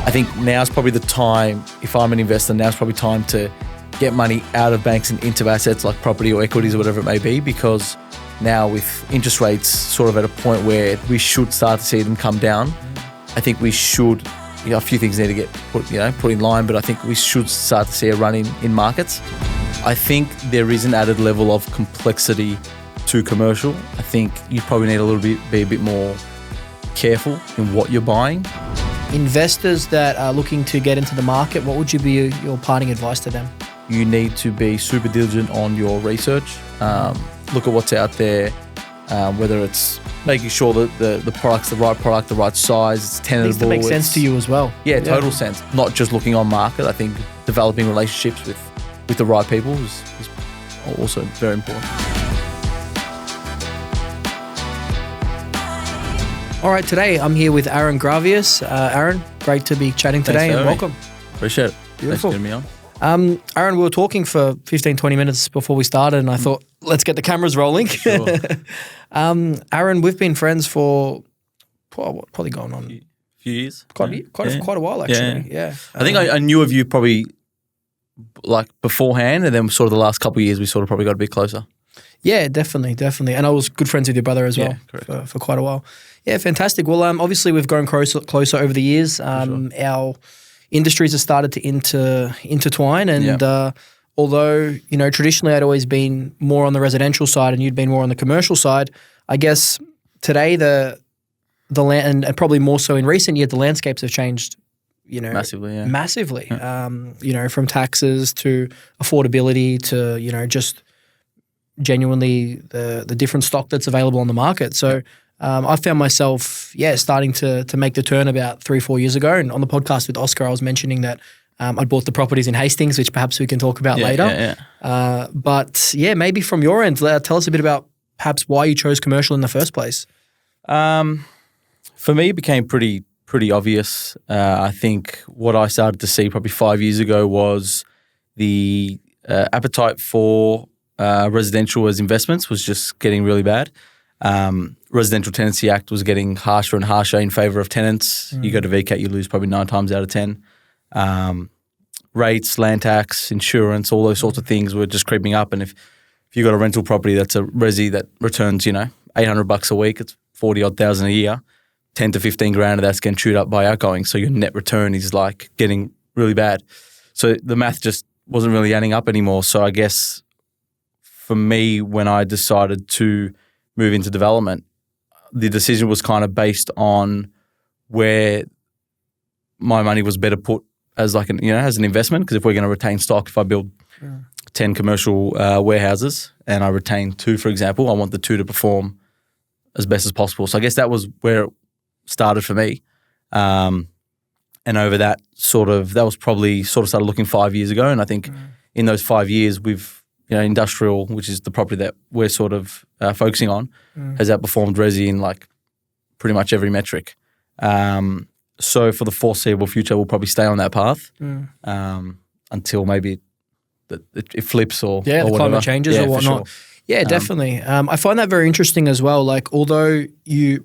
I think now's probably the time, if I'm an investor, now's probably time to get money out of banks and into assets like property or equities or whatever it may be, because now with interest rates sort of at a point where we should start to see them come down, I think we should, a few things need to get put in line, but I think we should start to see a run in markets. I think there is an added level of complexity to commercial. I think you probably need be a bit more careful in what you're buying. Investors that are looking to get into the market, what would you be your parting advice to them? You need to be super diligent on your research. Look at what's out there, whether it's making sure that the product's the right size, it's tenable. It needs to make sense to you as well. Yeah, total sense. Not just looking on market. I think developing relationships with the right people is also very important. All right, today I'm here with Aaron Gravias. Aaron, great to be chatting today and welcome. Appreciate it. Beautiful. Thanks for getting me on. Aaron, we were talking for 15, 20 minutes before we started and I thought, let's get the cameras rolling. Sure. Aaron, we've been friends for probably going on a few years. Quite a while, actually. Yeah. I think I knew of you probably like beforehand, and then sort of the last couple of years we sort of probably got a bit closer. Yeah, definitely. And I was good friends with your brother as well for quite a while. Yeah, fantastic. Well, obviously we've grown closer over the years. Our industries have started to intertwine, and although traditionally I'd always been more on the residential side and you'd been more on the commercial side, I guess today the land, and probably more so in recent years, the landscapes have changed. Massively. From taxes to affordability to just genuinely the different stock that's available on the market. So I found myself, starting to make the turn about 3-4 years ago. And on the podcast with Oscar, I was mentioning that I'd bought the properties in Hastings, which perhaps we can talk about later. But maybe from your end, tell us a bit about perhaps why you chose commercial in the first place. For me, it became pretty obvious. I think what I started to see probably 5 years ago was the appetite for residential as investments was just getting really bad. Residential Tenancy Act was getting harsher and harsher in favour of tenants. You go to VCAT, you lose probably 9 times out of 10. Rates, land tax, insurance, all those sorts of things were just creeping up. And if you got a rental property that's a resi that returns, $800 a week, it's 40-odd thousand a year, 10 to 15 grand of that's getting chewed up by outgoing. So your net return is like getting really bad. So the math just wasn't really adding up anymore. So I guess for me, when I decided to move into development, the decision was kind of based on where my money was better put as like as an investment. Because if we're going to retain stock, if I build 10 commercial warehouses and I retain 2, for example, I want the 2 to perform as best as possible. So I guess that was where it started for me. And over that was probably started looking 5 years ago. And I think in those 5 years, we've, industrial, which is the property that we're sort of focusing on, has outperformed resi in like pretty much every metric. So for the foreseeable future, we'll probably stay on that path until maybe it flips or the climate changes or whatnot. Sure. Yeah, definitely. I find that very interesting as well. Like, although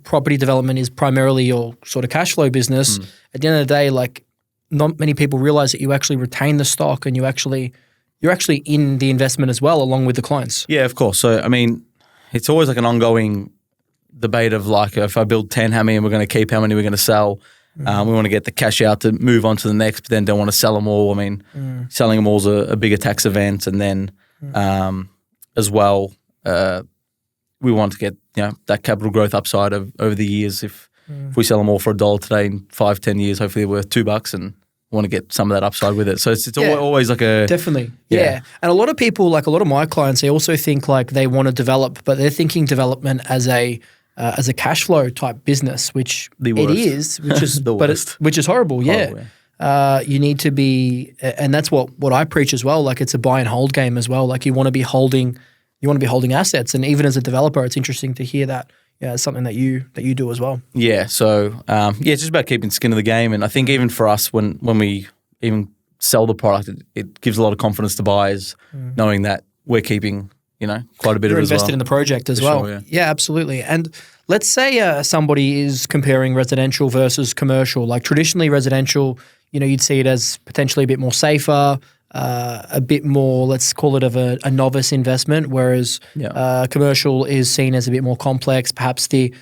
property development is primarily your sort of cash flow business, at the end of the day, like, not many people realize that you actually retain the stock and you're actually in the investment as well, along with the clients. Yeah, of course. So, I mean, it's always like an ongoing debate of like, if I build 10, how many we're going to keep, how many we're going to sell. We want to get the cash out to move on to the next, but then don't want to sell them all. I mean, selling them all is a bigger tax event. And then as well, we want to get that capital growth upside over the years. If we sell them all for $1 today, in 5-10 years, hopefully they're worth $2 and want to get some of that upside with it. So it's always like a... Definitely. Yeah. And a lot of people, like a lot of my clients, they also think like they want to develop, but they're thinking development as a cash flow type business, which it is, which is which is horrible. You need to be, and that's what I preach as well. Like, it's a buy and hold game as well. Like, you want to be holding assets, and even as a developer, it's interesting to hear that. Yeah, it's something that you do as well. Yeah. So it's just about keeping skin in the game, and I think even for us, when we even sell the product, it gives a lot of confidence to buyers, knowing that we're keeping quite a bit You're of it as well. invested in the project as well. Sure, yeah. Absolutely. And let's say somebody is comparing residential versus commercial. Like traditionally residential, you'd see it as potentially a bit more safer, a bit more, let's call it of a novice investment, whereas commercial is seen as a bit more complex. Perhaps the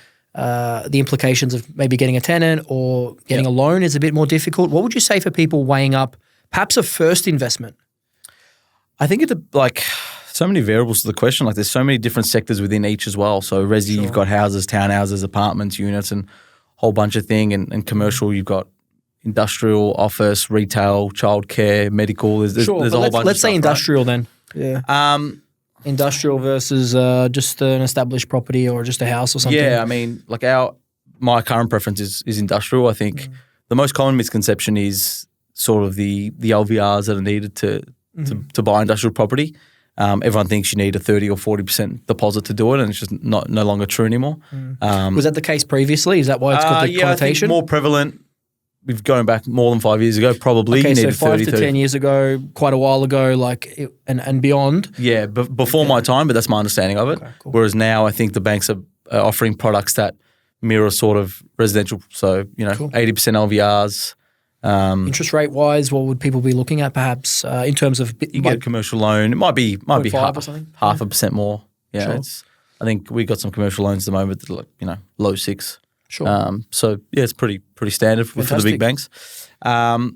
implications of maybe getting a tenant or getting a loan is a bit more difficult. What would you say for people weighing up perhaps a first investment? I think it's so many variables to the question. Like there's so many different sectors within each as well. So resi, you've got houses, townhouses, apartments, units, and a whole bunch of things. And commercial, you've got industrial, office, retail, childcare, medical. There's a whole bunch. Let's say stuff, industrial right? then. Yeah. Industrial versus just an established property or just a house or something. Yeah, I mean, my current preference is industrial. I think the most common misconception is sort of the LVRs that are needed to buy industrial property. Everyone thinks you need a 30 or 40% deposit to do it, and it's just no longer true anymore. Was that the case previously? Is that why it's got the connotation? I think more prevalent. We've going back more than 5 years ago, probably. Okay, you so need 5 to 10 years ago, quite a while ago, and beyond. Yeah, before my time, but that's my understanding of it. Okay, cool. Whereas now, I think the banks are offering products that mirror sort of residential. So 80% LVRs. Interest rate wise, what would people be looking at perhaps in terms of you get a commercial loan? It might be half, or something? half a percent more. Yeah, Sure. I think we got some commercial loans at the moment that are low 6. Sure. So yeah, it's pretty standard for the big banks. I'll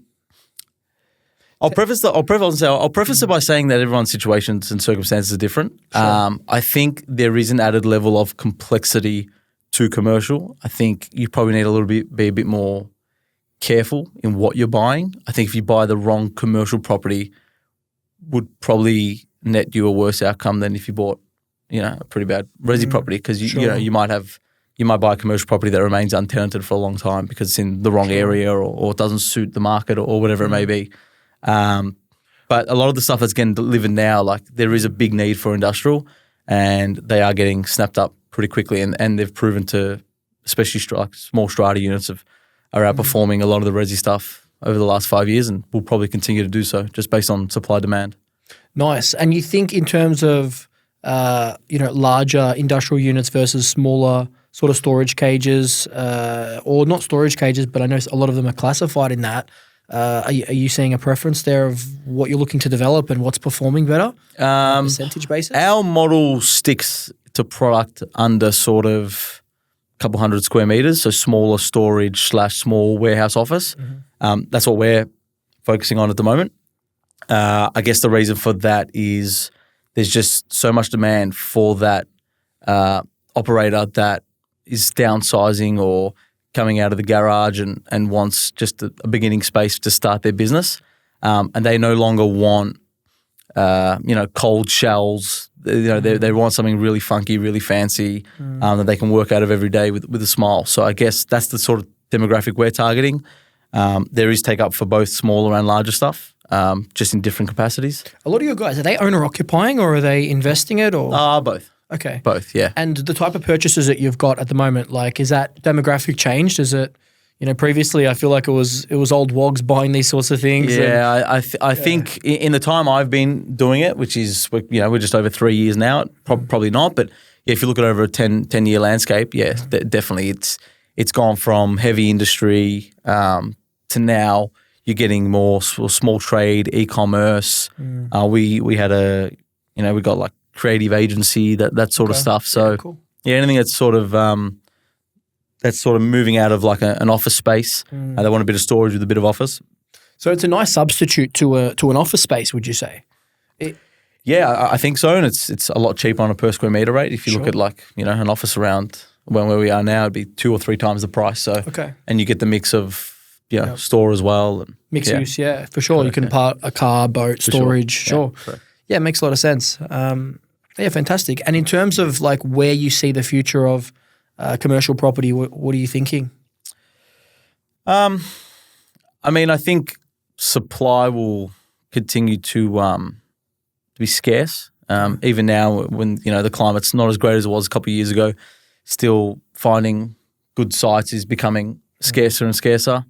preface it by saying that everyone's situations and circumstances are different. Sure. I think there is an added level of complexity to commercial. I think you probably need be a bit more careful in what you're buying. I think if you buy the wrong commercial property, would probably net you a worse outcome than if you bought, a pretty bad resi property, because you might buy a commercial property that remains untenanted for a long time because it's in the wrong area or it doesn't suit the market or whatever it may be. But a lot of the stuff that's getting delivered now, there is a big need for industrial, and they are getting snapped up pretty quickly, and they've proven to, especially small strata units are outperforming a lot of the resi stuff over the last 5 years, and will probably continue to do so just based on supply demand. Nice. And you think in terms of larger industrial units versus smaller sort of storage cages, or not storage cages, but I know a lot of them are classified in that. Are you seeing a preference there of what you're looking to develop and what's performing better on a percentage basis? Our model sticks to product under sort of a couple hundred square meters, so smaller storage / small warehouse office. That's what we're focusing on at the moment. I guess the reason for that is there's just so much demand for that operator that is downsizing or coming out of the garage and wants just a beginning space to start their business. And they no longer want, cold shells. They want something really funky, really fancy that they can work out of every day with a smile. So I guess that's the sort of demographic we're targeting. There is take up for both smaller and larger stuff, just in different capacities. A lot of your guys, are they owner-occupying or are they investing it? Or both. Okay. Both, yeah. And the type of purchases that you've got at the moment, is that demographic changed? Is it, previously I feel like it was old wogs buying these sorts of things. Yeah, I think in the time I've been doing it, which is, we're just over 3 years now, probably not, but yeah, if you look at over a 10-year landscape, yeah, definitely it's gone from heavy industry to now you're getting more small trade, e-commerce. We had we got creative agency, that sort of stuff. So cool. Yeah, anything that's sort of moving out of an office space. They want a bit of storage with a bit of office. So it's a nice substitute to an office space, would you say? Yeah, I think so, and it's a lot cheaper on a per square meter rate. If you look at an office around where we are now, it'd be 2 or 3 times the price. So and you get the mix of store as well. And, mixed use, yeah, for sure. Correct, you can park a car, boat, for storage, sure. Yeah, it makes a lot of sense. Yeah, fantastic. And in terms of where you see the future of commercial property, what are you thinking? I think supply will continue to be scarce. Even now, when the climate's not as great as it was a couple of years ago, still finding good sites is becoming scarcer and scarcer.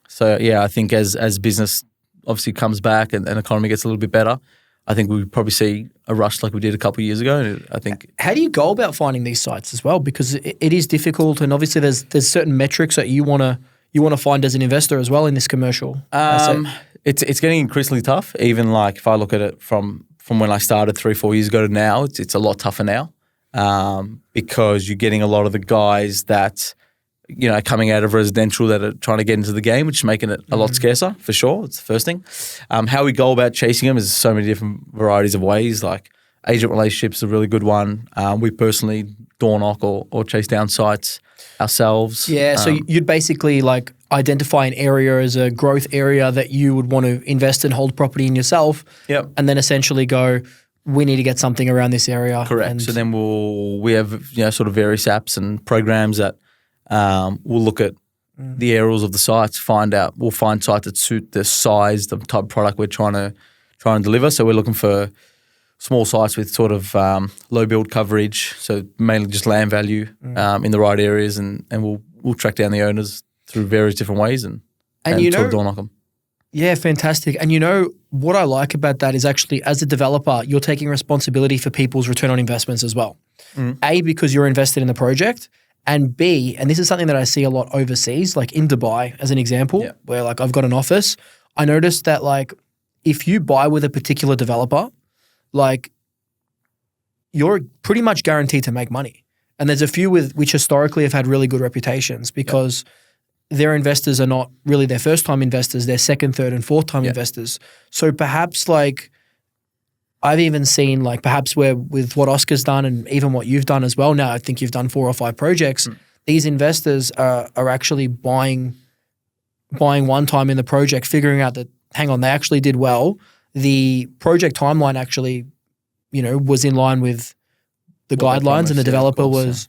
So yeah, I think as business obviously comes back and economy gets a little bit better, I think we would probably see a rush like we did a couple of years ago. And I think. How do you go about finding these sites as well? Because it is difficult, and obviously there's certain metrics that you want to find as an investor as well in this commercial asset. It's getting increasingly tough. Even like if I look at it from when I started 3-4 years ago to now, it's a lot tougher now because you're getting a lot of the guys that coming out of residential that are trying to get into the game, which is making it a lot scarcer for sure. It's the first thing. How we go about chasing them is so many different varieties of ways. Like agent relationships is a really good one. We personally door knock or chase down sites ourselves. Yeah, so you'd basically like identify an area as a growth area that you would want to invest and hold property in yourself. Yep. And then essentially go, we need to get something around this area. Correct. So then we have sort of various apps and programs that we'll look at the aerials of the sites, we'll find sites that suit the size, the type of product we're trying to deliver. So we're looking for small sites with sort of low build coverage, so mainly just land value in the right areas, and we'll track down the owners through various different ways and sort of door knock them. Yeah, fantastic. And what I like about that is actually as a developer, you're taking responsibility for people's return on investments as well. A, because you're invested in the project, and B, and this is something that I see a lot overseas, like in Dubai as an example, where like I've got an office. I noticed that like if you buy with a particular developer, like you're pretty much guaranteed to make money. And there's a few which historically have had really good reputations because their investors are not really their first-time investors, they're second, third, and fourth-time investors. So perhaps like I've even seen like perhaps where with what Oscar's done and even what you've done as well now, I think you've done 4 or 5 projects, these investors are actually buying one time in the project, figuring out that, hang on, they actually did well. The project timeline actually, was in line with the guidelines and the developer was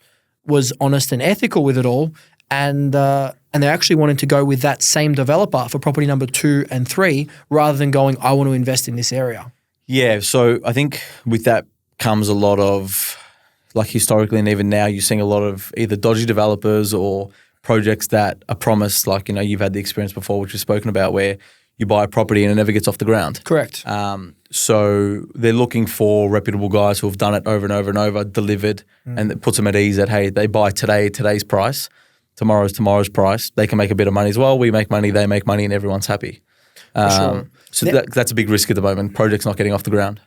honest and ethical with it all. And they're actually wanting to go with that same developer for property number 2 and 3 rather than going, I want to invest in this area. Yeah, so I think with that comes a lot of, like historically and even now, you're seeing a lot of either dodgy developers or projects that are promised, like, you've had the experience before, which we've spoken about, where you buy a property and it never gets off the ground. Correct. So they're looking for reputable guys who have done it over and over and over, delivered, and it puts them at ease that, hey, they buy today's price, tomorrow's price. They can make a bit of money as well. We make money, they make money, and everyone's happy. Sure. So that's a big risk at the moment. Projects not getting off the ground.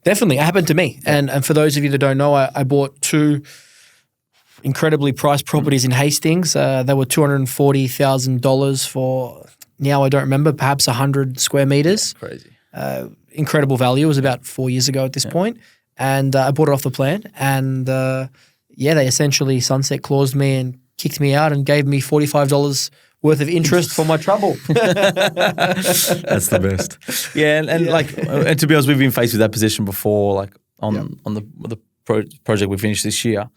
Definitely. It happened to me. And for those of you that don't know, I bought 2 incredibly priced properties in Hastings. They were $240,000 for, now I don't remember, perhaps 100 square meters. Yeah, crazy. Incredible value. It was about 4 years ago at this point. And I bought it off the plan. And they essentially sunset claused me and kicked me out and gave me $45 worth of interest for my trouble. That's the best. Yeah, and to be honest, we've been faced with that position before, like on the project we finished this year.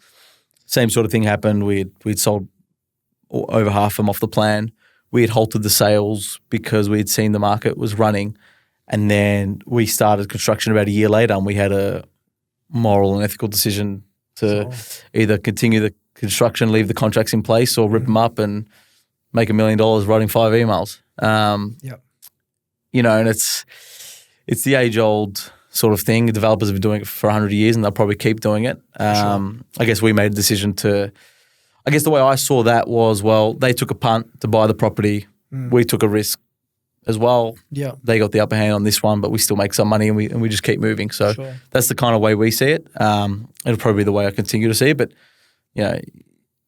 Same sort of thing happened. We'd sold over half of them off the plan. We had halted the sales because we had seen the market was running, and then we started construction about a year later, and we had a moral and ethical decision to either continue the construction, leave the contracts in place, or rip them up and make $1 million writing 5 emails. And it's the age-old sort of thing. The developers have been doing it for 100 years, and they'll probably keep doing it. I guess we made a decision to. I guess the way I saw that was, well, they took a punt to buy the property. We took a risk as well. Yeah, they got the upper hand on this one, but we still make some money, and we just keep moving. So that's the kind of way we see it. It'll probably be the way I continue to see it, but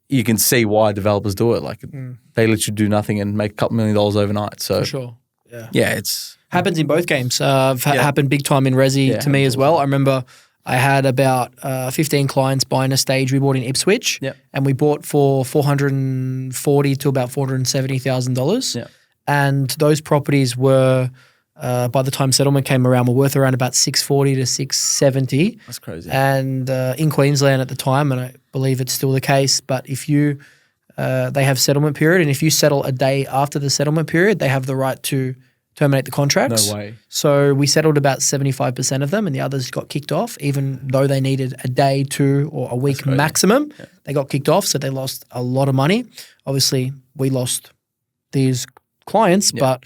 you can see why developers do it. Like they let you do nothing and make a couple $1 million overnight. So for sure, it's happens in both games. Happened big time in Resi to me as well. I remember I had about 15 clients buying a stage we bought in Ipswich, and we bought for $440,000 to about $470,000. And those properties were, by the time settlement came around, were worth around about $640,000 to $670,000. That's crazy. And in Queensland at the time, and I believe it's still the case, but if you, they have settlement period, and if you settle a day after the settlement period, they have the right to terminate the contracts. No way. So we settled about 75% of them, and the others got kicked off, even though they needed a day, 2, or a week maximum. They got kicked off, so they lost a lot of money. Obviously, we lost these clients, but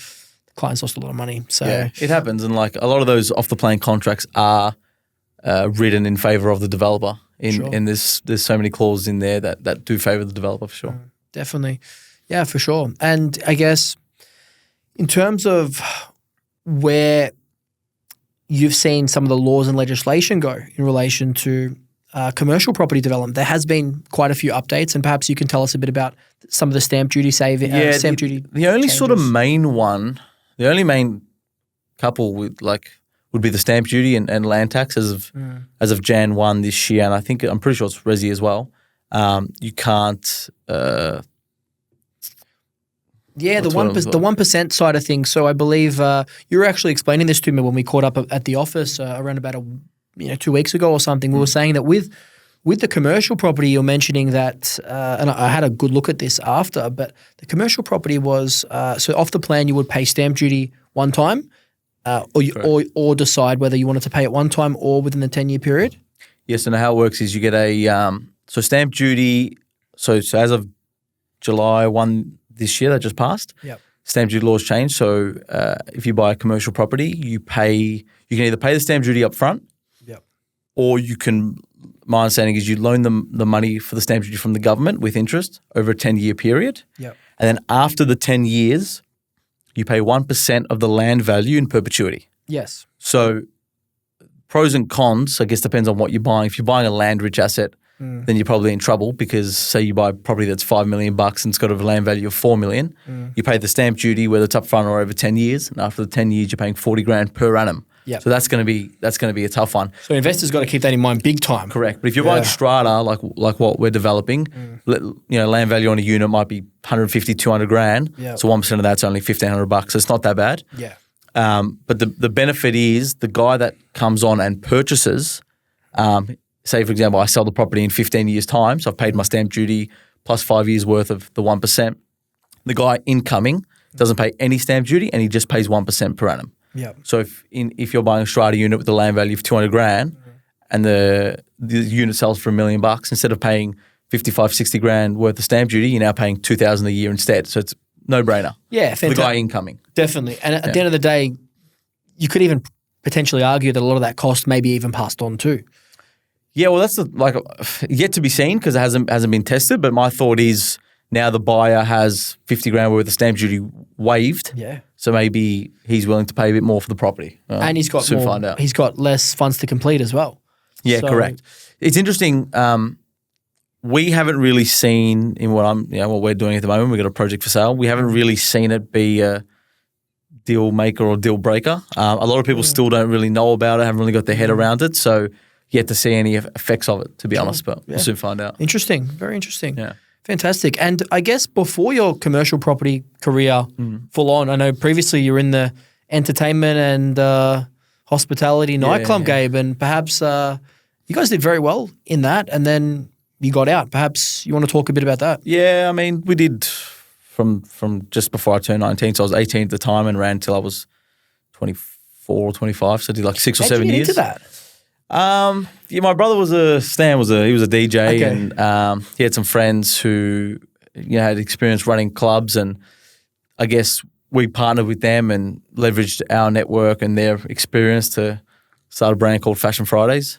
clients lost a lot of money. So yeah, it happens, and like a lot of those off the plane contracts are written in favor of the developer. In there's so many clauses in there that do favor the developer for sure. Definitely, yeah, for sure. And I guess in terms of where you've seen some of the laws and legislation go in relation to commercial property development, there has been quite a few updates, and perhaps you can tell us a bit about some of the stamp duty saving. The only changes. sort of main one, the only main couple would be the stamp duty and land tax as of Jan 1 this year, and I'm pretty sure it's resi as well. You can't. Yeah, the 1% side of things. So I believe you were actually explaining this to me when we caught up at the office around about 2 weeks ago or something. We were saying that with the commercial property, you're mentioning that, and I had a good look at this after, but the commercial property was so off the plan you would pay stamp duty one time, or decide whether you wanted to pay it one time or within the 10-year period. Yes, and how it works is you get a so stamp duty. So as of July 1 this year that just passed, stamp duty laws changed. So if you buy a commercial property, you can either pay the stamp duty up front, or you can. My understanding is you loan them the money for the stamp duty from the government with interest over a 10-year period. And then after the 10 years, you pay 1% of the land value in perpetuity. Yes. So pros and cons, I guess, depends on what you're buying. If you're buying a land-rich asset, then you're probably in trouble because say you buy a property that's $5 million and it's got a land value of $4 million, you pay the stamp duty whether it's up front or over 10 years, and after the 10 years you're paying $40,000 per annum. So that's going to be a tough one. So investors got to keep that in mind big time. Correct. But if you're buying strata like what we're developing, land value on a unit might be 150, 200 grand. So 1% of that's only $1,500. So it's not that bad. But the benefit is the guy that comes on and purchases, say for example, I sell the property in 15 years time, so I've paid my stamp duty plus 5 years worth of the 1%. The guy incoming doesn't pay any stamp duty and he just pays 1% per annum. So if you're buying a strata unit with a land value of 200 grand and the unit sells for $1 million, instead of paying 55, 60 grand worth of stamp duty, you're now paying 2,000 a year instead. So it's no brainer. Yeah, for the guy incoming. Definitely. And at the end of the day, you could even potentially argue that a lot of that cost may be even passed on too. Yeah, well, that's yet to be seen because it hasn't been tested. But my thought is now the buyer has 50 grand worth of stamp duty waived. So maybe he's willing to pay a bit more for the property. And he's got find out. He's got less funds to complete as well. Yeah, correct. It's interesting. We haven't really seen in what we're doing at the moment. We've got a project for sale. We haven't really seen it be a deal maker or deal breaker. A lot of people still don't really know about it. Haven't really got their head around it. So yet to see any effects of it, to be honest. But we'll soon find out. Interesting. Very interesting. Yeah. Fantastic. And I guess before your commercial property career full on, I know previously you were in the entertainment and hospitality nightclub game, and perhaps you guys did very well in that, and then you got out. Perhaps you want to talk a bit about that? Yeah, I mean, we did from just before I turned 19, so I was 18 at the time and ran until I was 24 or 25, so I did like 6 or 7 years. Into that? My brother was a DJ, and he had some friends who had experience running clubs, and I guess we partnered with them and leveraged our network and their experience to start a brand called Fashion Fridays.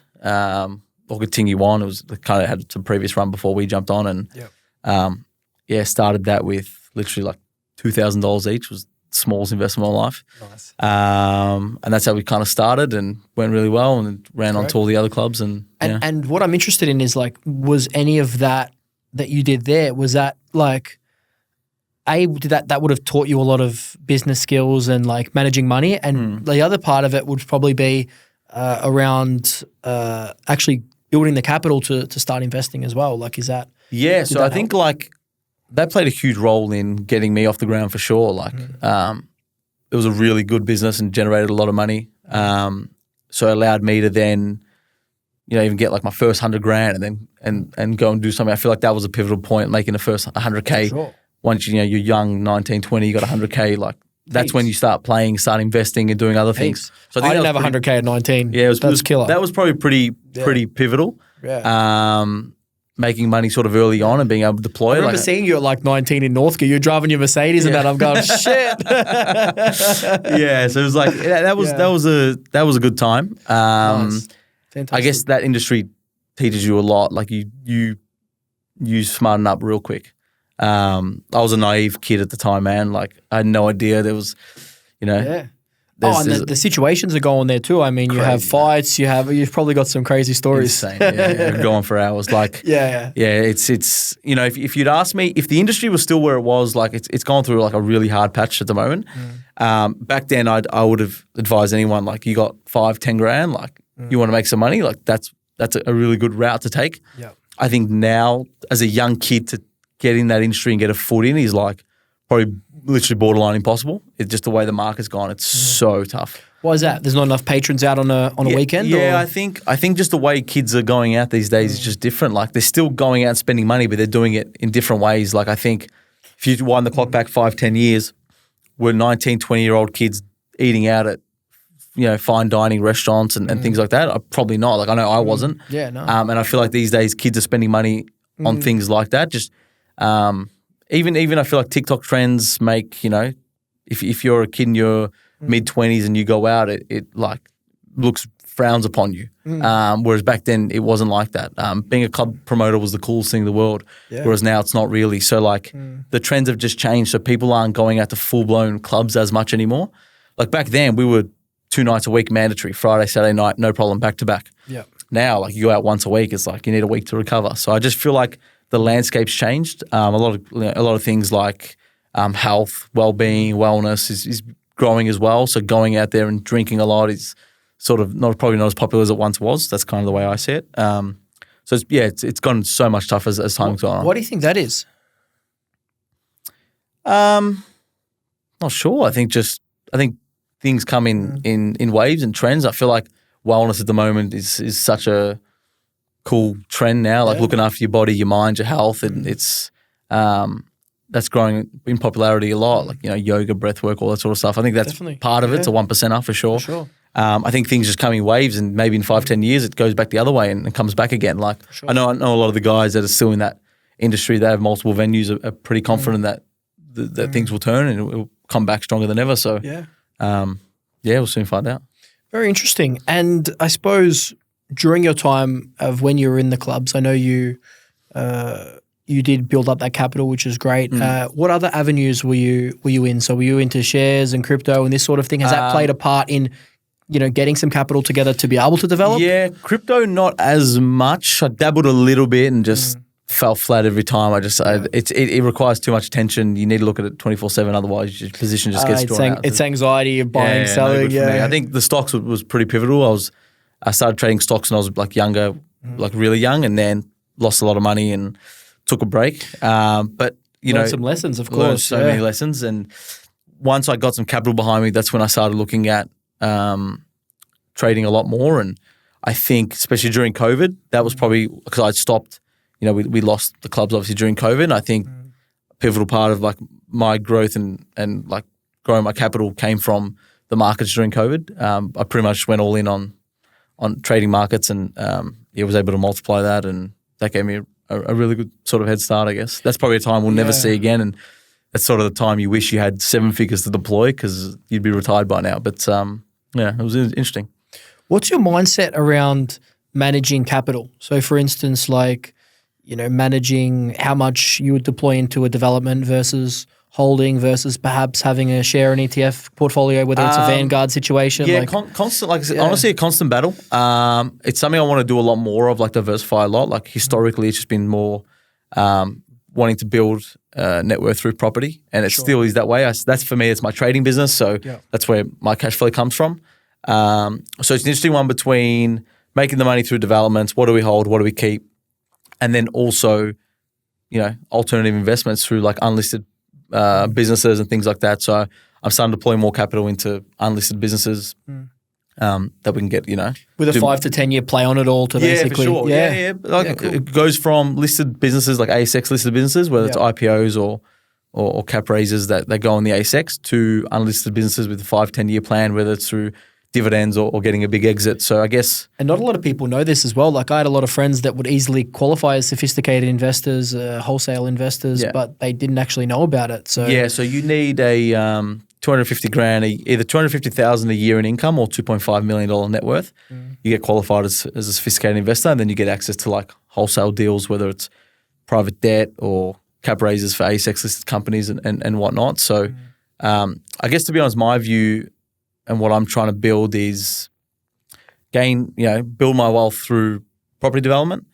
Or continue on. It was kind of had some previous run before we jumped on, and started that with literally like $2,000 each. Was the smallest investment of my life. Nice. And that's how we kind of started and went really well, and ran on to all the other clubs. And what I'm interested in is like, was any of that you did there, was that like, that would have taught you a lot of business skills and like managing money, and the other part of it would probably be around actually building the capital to start investing as well. Like, is that? Yeah, so I think like that played a huge role in getting me off the ground for sure. Like, it was a really good business and generated a lot of money. So it allowed me to then, even get like my first 100 grand and go and do something. I feel like that was a pivotal point, making the first 100K. Sure. Once you're young, 19, 20, you got 100K, like that's when you start playing, start investing and doing other things. So I didn't have 100K at 19. Yeah, that's killer. That was probably pretty pivotal. Yeah. making money sort of early on and being able to deploy. I remember seeing you at like 19 in Northcote. You're driving your Mercedes and that. I'm going, shit. Yeah, so it was like that was a good time. Nice. Fantastic. I guess that industry teaches you a lot. Like you smarten up real quick. I was a naive kid at the time, man. Like I had no idea there was, Yeah. And the situations are going there too. I mean, you have fights. You've probably got some crazy stories. Insane. Yeah, go on for hours. Like, yeah. It's if you'd asked me if the industry was still where it was, like it's gone through like a really hard patch at the moment. Back then, I would have advised anyone like you got 5-10 grand, like you want to make some money, like that's a really good route to take. Yeah. I think now as a young kid to get in that industry and get a foot in is like probably literally borderline impossible. It's just the way the market's gone. It's so tough. Why is that? There's not enough patrons out on a weekend? Yeah, or? I think just the way kids are going out these days is just different. Like they're still going out and spending money, but they're doing it in different ways. Like I think if you wind the clock back 5-10 years, were 19, 20-year-old kids eating out at fine dining restaurants and things like that? Probably not. Like I know I wasn't. Yeah, no. And I feel like these days kids are spending money on things like that. Just even I feel like TikTok trends make, if you're a kid in your mid-20s and you go out, it like frowns upon you. Whereas back then it wasn't like that. Being a club promoter was the coolest thing in the world, whereas now it's not really. So like the trends have just changed. So people aren't going out to full-blown clubs as much anymore. Like back then we were 2 nights a week mandatory, Friday, Saturday night, no problem, back to back. Yeah. Now like you go out once a week, it's like you need a week to recover. So I just feel like the landscape's changed. A lot of things like health, well-being, wellness is growing as well. So going out there and drinking a lot is sort of probably not as popular as it once was. That's kind of the way I see it. So it's gotten so much tougher as time's gone on. What do you think that is? Not sure. I think things come in waves and trends. I feel like wellness at the moment is such a cool trend now, like looking after your body, your mind, your health, and it's that's growing in popularity a lot, like yoga, breath work, all that sort of stuff. I think that's Definitely. Part of it. It's a 1%er for sure. For sure. I think things just come in waves, and maybe in 5-10 years it goes back the other way and comes back again. Like sure. I know a lot of the guys that are still in that industry, they have multiple venues, are pretty confident that things will turn and it will come back stronger than ever. So we'll soon find out. Very interesting. And I suppose during your time of when you were in the clubs, I know you did build up that capital, which is great. What other avenues were you in? So were you into shares and crypto and this sort of thing? Has that played a part in getting some capital together to be able to develop? Yeah, crypto not as much. I dabbled a little bit and just fell flat every time. It requires too much attention. You need to look at it 24/7, otherwise your position just gets drawn out. It's anxiety of buying, selling. For me. I think the stocks was pretty pivotal. I started trading stocks when I was like younger, like really young, and then lost a lot of money and took a break. But learned some lessons, of course. So many lessons. And once I got some capital behind me, that's when I started looking at trading a lot more. And I think, especially during COVID, that was probably because I'd stopped. We lost the clubs obviously during COVID. And I think a pivotal part of like my growth and like growing my capital came from the markets during COVID. I pretty much went all in on trading markets and was able to multiply that, and that gave me a really good sort of head start, I guess. That's probably a time we'll never see again, and that's sort of the time you wish you had 7 figures to deploy because you'd be retired by now. But it was interesting. What's your mindset around managing capital? So for instance, like, managing how much you would deploy into a development versus holding versus perhaps having a share in ETF portfolio, whether it's a Vanguard situation? Yeah, constant. Like honestly, a constant battle. It's something I want to do a lot more of, like diversify a lot. Like historically, it's just been more wanting to build net worth through property, and it still is that way. That's for me. It's my trading business, so that's where my cash flow comes from. So it's an interesting one between making the money through developments. What do we hold? What do we keep? And then also, alternative investments through like unlisted businesses and things like that. So I'm starting to deploy more capital into unlisted businesses that we can get, with a 5 to 10 year play on it all to basically. For sure. Yeah. Like cool. It goes from listed businesses like ASX listed businesses, whether it's IPOs or cap raises that go on the ASX, to unlisted businesses with a 5-10 year plan, whether it's through dividends or getting a big exit. So I guess. And not a lot of people know this as well. Like I had a lot of friends that would easily qualify as sophisticated investors, wholesale investors, but they didn't actually know about it. So so you need a 250 grand, either 250,000 a year in income or $2.5 million net worth. You get qualified as a sophisticated investor, and then you get access to like wholesale deals, whether it's private debt or cap raises for ASX listed companies and whatnot. So I guess, to be honest, my view and what I'm trying to build is build my wealth through property development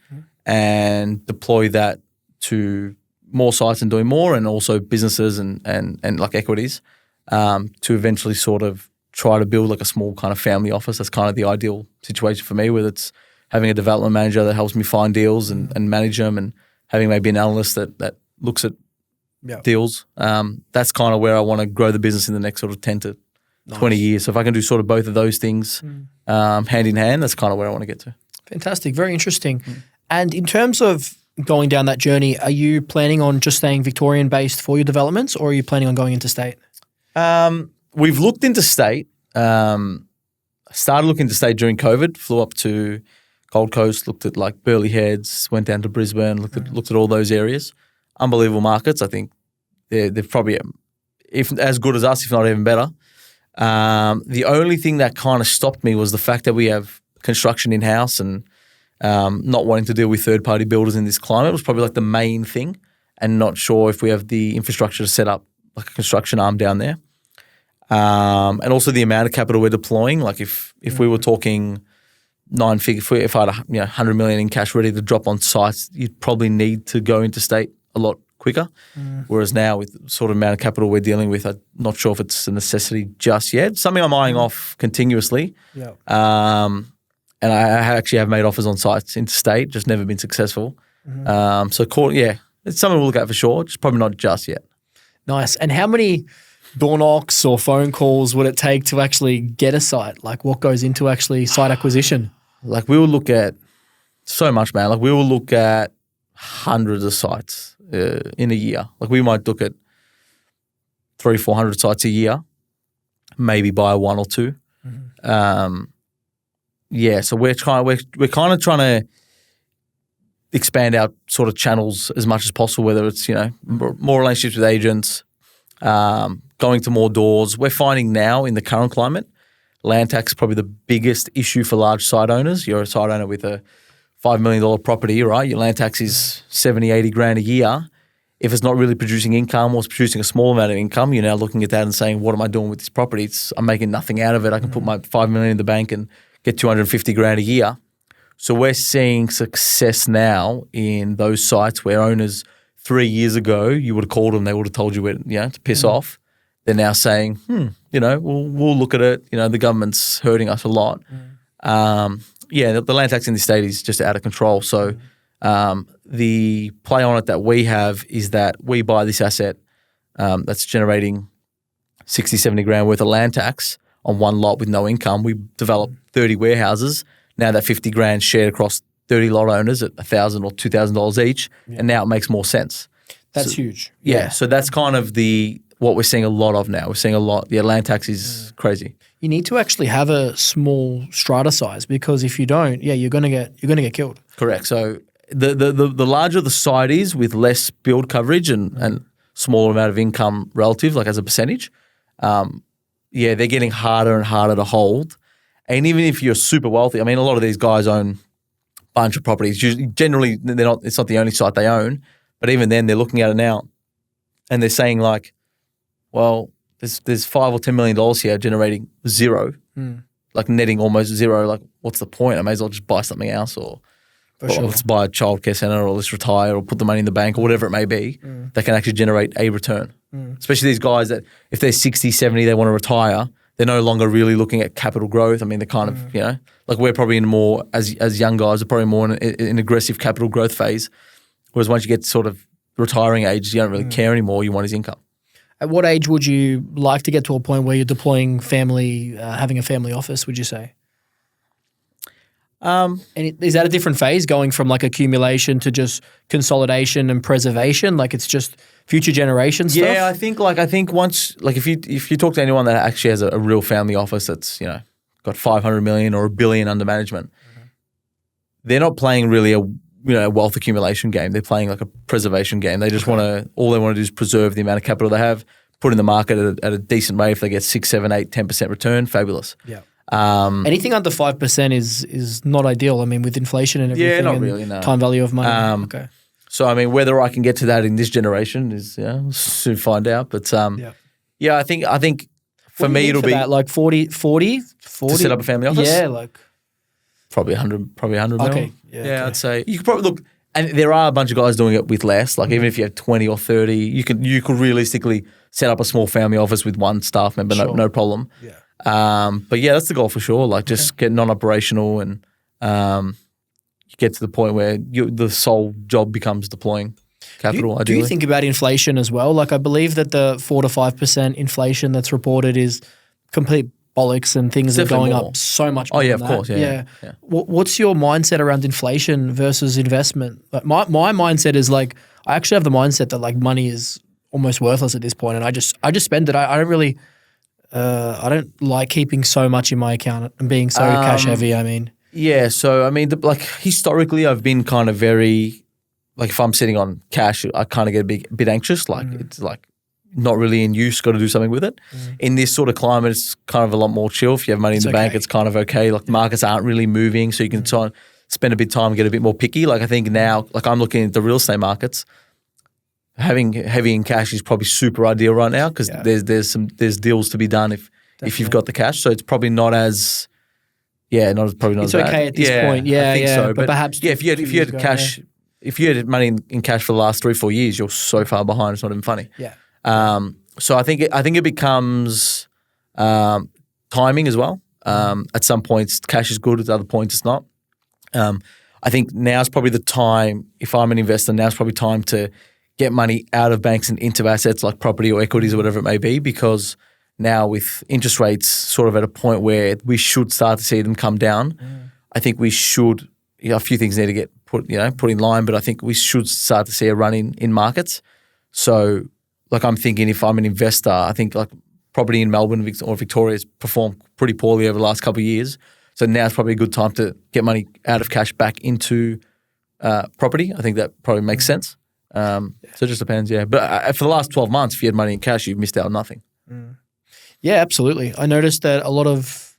and deploy that to more sites and doing more, and also businesses and like equities, to eventually sort of try to build like a small kind of family office. That's kind of the ideal situation for me, whether it's having a development manager that helps me find deals and manage them, and having maybe an analyst that looks at deals. That's kind of where I want to grow the business in the next sort of 10 to 20 years. So if I can do sort of both of those things hand in hand, that's kind of where I want to get to. Fantastic. Very interesting. And in terms of going down that journey, are you planning on just staying Victorian-based for your developments, or are you planning on going into state? We've looked into state. Started looking into state during COVID, flew up to Gold Coast, looked at like Burleigh Heads, went down to Brisbane, looked at all those areas. Unbelievable markets. I think they're probably if as good as us, if not even better. The only thing that kind of stopped me was the fact that we have construction in-house, and not wanting to deal with third-party builders in this climate was probably like the main thing, and not sure if we have the infrastructure to set up like a construction arm down there. And also the amount of capital we're deploying. Like if we were talking nine-figure, if I had $100 million in cash ready to drop on sites, you'd probably need to go into state a lot quicker. Whereas now with sort of amount of capital we're dealing with, I'm not sure if it's a necessity just yet. Something I'm eyeing off continuously. And I actually have made offers on sites interstate, just never been successful. It's something we'll look at for sure, just probably not just yet. Nice. And how many door knocks or phone calls would it take to actually get a site? Like what goes into actually site acquisition? Like we will look at so much, man. Like we will look at hundreds of sites in a year. Like we might look at 300-400 sites a year, maybe buy one or two. So we're kind of trying to expand our sort of channels as much as possible, whether it's more relationships with agents, going to more doors. We're finding now in the current climate, land tax is probably the biggest issue for large site owners. You're a site owner with a $5 million property, right? Your land tax is 70, 80 grand a year. If it's not really producing income, or it's producing a small amount of income, you're now looking at that and saying, what am I doing with this property? I'm making nothing out of it. I can put my $5 million in the bank and get 250 grand a year. So we're seeing success now in those sites where owners 3 years ago, you would have called them, they would have told you to piss off. They're now saying, we'll look at it. The government's hurting us a lot. The land tax in the state is just out of control. So the play on it that we have is that we buy this asset that's generating 60, 70 grand worth of land tax on one lot with no income. We develop 30 warehouses. Now that 50 grand shared across 30 lot owners at $1,000 or $2,000 each, and now it makes more sense. That's huge. So that's kind of what we're seeing a lot of now. We're seeing a lot. The land tax is crazy. You need to actually have a small strata size, because if you don't, you're gonna get killed. Correct. So the larger the site is with less build coverage and smaller amount of income relative, like as a percentage, they're getting harder and harder to hold. And even if you're super wealthy, I mean, a lot of these guys own a bunch of properties. Generally, it's not the only site they own, but even then, they're looking at it now, and they're saying like, well, there's $5 or $10 million here generating zero, like netting almost zero. Like, what's the point? I may as well just buy something else, or let's buy a childcare center, or let's retire, or put the money in the bank, or whatever it may be, that can actually generate a return. Especially these guys that if they're 60, 70, they want to retire, they're no longer really looking at capital growth. I mean, they're kind of, like we're probably in more, as young guys, are probably more in an aggressive capital growth phase. Whereas once you get sort of retiring age, you don't really care anymore. You want his income. At what age would you like to get to a point where you're deploying family, having a family office, would you say? And is that a different phase, going from like accumulation to just consolidation and preservation? Like it's just future generation stuff? Yeah, I think once, like if you talk to anyone that actually has a real family office that's, got 500 million or $1 billion under management. They're not playing really a wealth accumulation game. They're playing like a preservation game. They just all they want to do is preserve the amount of capital they have, put in the market at a decent rate. If they get 6, 7, 8, 10% return, fabulous. Yeah. Anything under 5% is not ideal. I mean, with inflation and everything, not really, no. Time value of money. So I mean, whether I can get to that in this generation is soon find out. But I think for me it'll be that, like 40 to set up a family office. Yeah, like probably 100 mil. Okay. Yeah, I'd say you could probably look. And there are a bunch of guys doing it with less. Like even if you have 20 or 30, you could realistically set up a small family office with one staff member, no problem. Yeah. But yeah, that's the goal for sure. Like just get non-operational and you get to the point where the sole job becomes deploying capital. Do you think about inflation as well? Like I believe that the 4 to 5% inflation that's reported is complete bollocks and things are going up so much more of than course. that. Yeah. What's your mindset around inflation versus investment? Like my mindset is like I actually have the mindset that like money is almost worthless at this point, and I just spend it. I don't really I don't like keeping so much in my account and being so cash heavy. I mean, so I mean, like historically, I've been kind of very like if I'm sitting on cash, I kind of get a bit anxious. Like it's like not really in use, got to do something with it. In this sort of climate, it's kind of a lot more chill. If you have money in the bank, it's kind of okay. Like markets aren't really moving, so you can try and spend a bit of time and get a bit more picky. Like I think now, like I'm looking at the real estate markets, having heavy in cash is probably super ideal right now because there's deals to be done if you've got the cash. So it's probably not as probably not it's as okay bad. at this point. I think so. But perhaps if you had cash, if you had money in cash for the last 3-4 years, you're so far behind. It's not even funny. Yeah. So I think it becomes timing as well. At some points, cash is good. At other points, it's not. I think now's probably the time. If I'm an investor, now's probably time to get money out of banks and into assets like property or equities or whatever it may be, because now with interest rates sort of at a point where we should start to see them come down, I think we should. A few things need to get put in line, but I think we should start to see a run in markets. So. Like I'm thinking if I'm an investor, I think like property in Melbourne or Victoria has performed pretty poorly over the last couple of years. So now it's probably a good time to get money out of cash back into property. I think that probably makes sense. So it just depends, yeah. But for the last 12 months, if you had money in cash, you've missed out on nothing. Yeah, absolutely. I noticed that a lot of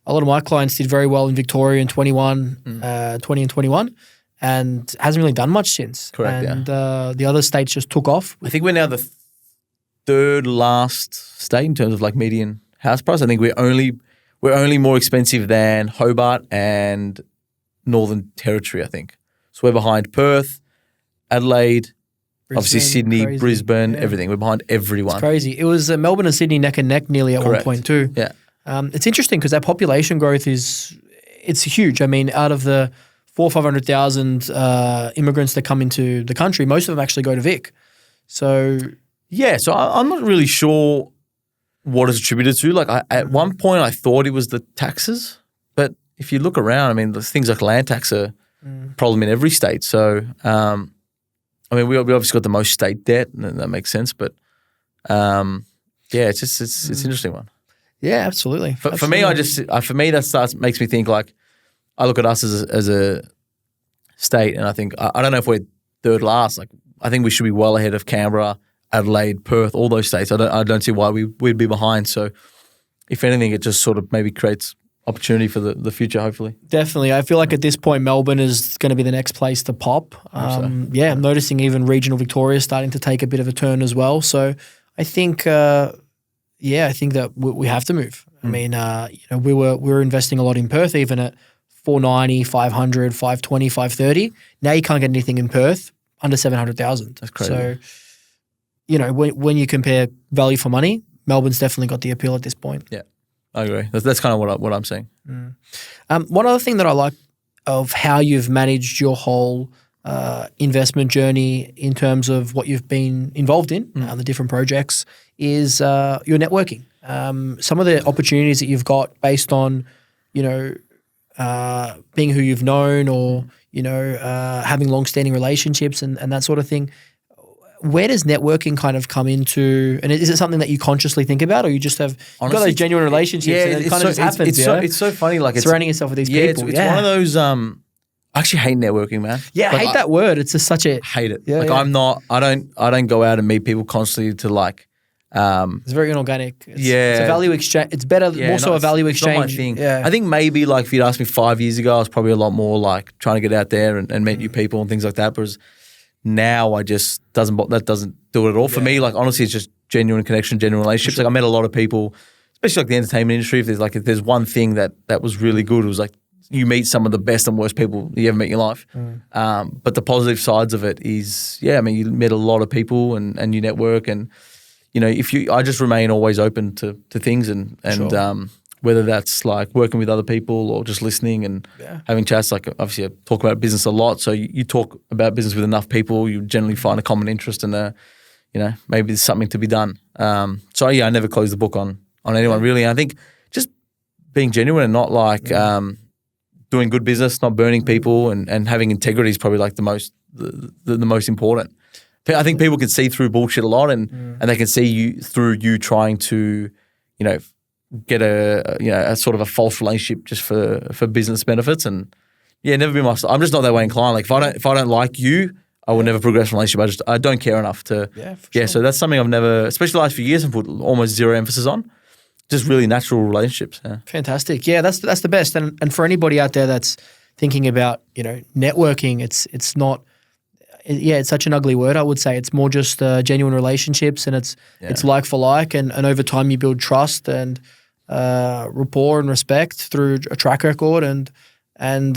my clients did very well in Victoria in 20 and 21. And hasn't really done much since. Correct, and the other states just took off. I think we're now the third last state in terms of like median house price. I think we're only more expensive than Hobart and Northern Territory, I think. So we're behind Perth, Adelaide, obviously Sydney, Brisbane, everything. We're behind everyone. It's crazy. It was Melbourne and Sydney neck and neck nearly at one point too. Yeah. It's interesting because that population growth it's huge. I mean, out of the 500,000 immigrants that come into the country, most of them actually go to Vic. So so I'm not really sure what it's attributed to. Like at one point I thought it was the taxes, but if you look around, I mean, things like land tax are a problem in every state. So I mean, we obviously got the most state debt, and that makes sense. But it's an interesting one. Yeah, absolutely. For me, that makes me think like I look at us as a state, and I think I don't know if we're third last. Like I think we should be well ahead of Canberra, Adelaide, Perth, all those states. I don't see why we'd be behind. So if anything, it just sort of maybe creates opportunity for the future, hopefully. Definitely. I feel like at this point, Melbourne is going to be the next place to pop. I'm noticing even regional Victoria is starting to take a bit of a turn as well. So I think, I think that we have to move. I mean, we were investing a lot in Perth, even at 490, 500, 520, 530. Now you can't get anything in Perth under 700,000. That's crazy. So, when you compare value for money, Melbourne's definitely got the appeal at this point. Yeah, I agree. That's kind of what I'm saying. One other thing that I like of how you've managed your whole investment journey in terms of what you've been involved in, the different projects, is your networking. Some of the opportunities that you've got based on, being who you've known or, having long-standing relationships and that sort of thing. where does networking kind of come into, and is it something that you consciously think about, or you just have got those genuine relationships and it kind of just happens? It's so funny, like surrounding yourself with these people. It's one of those. I actually hate networking, man. Yeah, like, I hate that word. It's just such a hate it. I don't go out and meet people constantly to like. It's very inorganic. It's a value exchange. It's better, more so a value exchange. It's not my thing. Yeah. I think maybe like if you'd asked me 5 years ago, I was probably a lot more like trying to get out there and meet new people and things like that. But now I just that doesn't do it at all for me. Like honestly, it's just genuine connection, genuine relationships. Like I met a lot of people, especially like the entertainment industry. If there's one thing that was really good, it was like you meet some of the best and worst people you ever met in your life. But the positive sides of it is, I mean, you met a lot of people and you network and. You know, I just remain always open to things and whether that's like working with other people or just listening and having chats. Like obviously I talk about business a lot. So you talk about business with enough people, you generally find a common interest and maybe there's something to be done. So I never close the book on anyone really. And I think just being genuine and not like doing good business, not burning people and having integrity is probably like the most important. I think people can see through bullshit a lot and they can see you through you trying to, get a sort of a false relationship just for business benefits and never be myself. I'm just not that way inclined. Like if I don't like you, I will never progress a relationship. I don't care enough to sure. So that's something I've never, especially the last few years, I've put almost zero emphasis on. Just really natural relationships. Yeah. Fantastic. Yeah, that's the best. And for anybody out there that's thinking about, networking, it's not. It's such an ugly word, I would say. It's more just genuine relationships and it's like for like and over time you build trust and rapport and respect through a track record and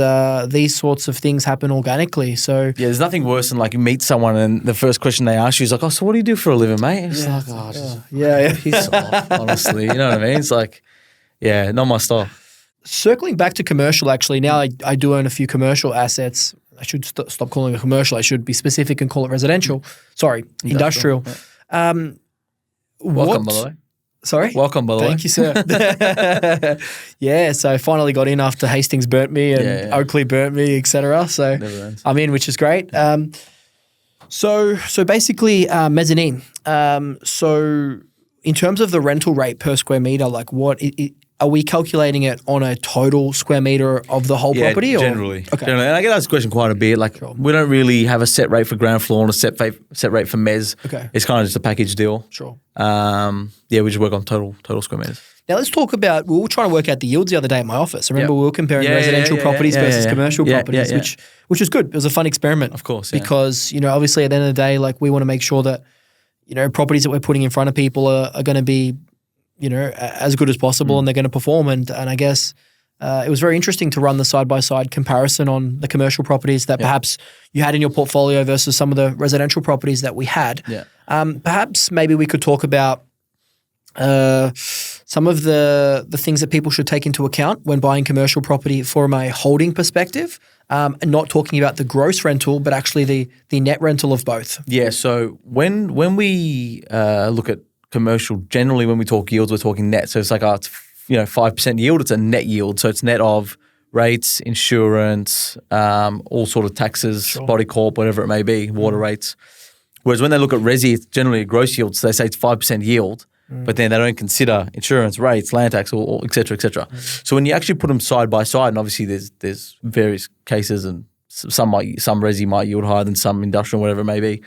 these sorts of things happen organically. So there's nothing worse than like you meet someone and the first question they ask you is like, oh, so what do you do for a living, mate? And it's like, piss off, honestly. You know what I mean? It's like, not my style. Circling back to commercial, actually, now I do own a few commercial assets. I should stop calling it commercial. I should be specific and call it residential. Sorry, industrial. Welcome, by the way. Sorry? Welcome, by the way. Thank you, sir. So I finally got in after Hastings burnt me and Oakley burnt me, etc. So I'm in, which is great. So basically mezzanine. So in terms of the rental rate per square meter, like are we calculating it on a total square meter of the whole property? Generally. Okay. Generally. And I get asked this question quite a bit. Like we don't really have a set rate for ground floor and a set rate for mezz. Okay. It's kind of just a package deal. Sure. We just work on total square meters. Now let's talk about, we were trying to work out the yields the other day at my office. I remember we were comparing residential properties versus commercial properties, which was good. It was a fun experiment. Of course. Because, obviously at the end of the day, like we want to make sure that, properties that we're putting in front of people are going to be as good as possible and they're going to perform. And I guess it was very interesting to run the side-by-side comparison on the commercial properties that perhaps you had in your portfolio versus some of the residential properties that we had. Yeah. Perhaps maybe we could talk about some of the things that people should take into account when buying commercial property from a holding perspective, and not talking about the gross rental, but actually the net rental of both. Yeah, so when we look at commercial, generally when we talk yields, we're talking net. So it's like, it's 5% yield. It's a net yield. So it's net of rates, insurance, all sort of taxes, body corp, whatever it may be, water rates. Whereas when they look at resi, it's generally a gross yield. So they say it's 5% yield, but then they don't consider insurance, rates, land tax, or et cetera, et cetera. So when you actually put them side by side, and obviously there's various cases, and some resi might yield higher than some industrial, whatever it may be.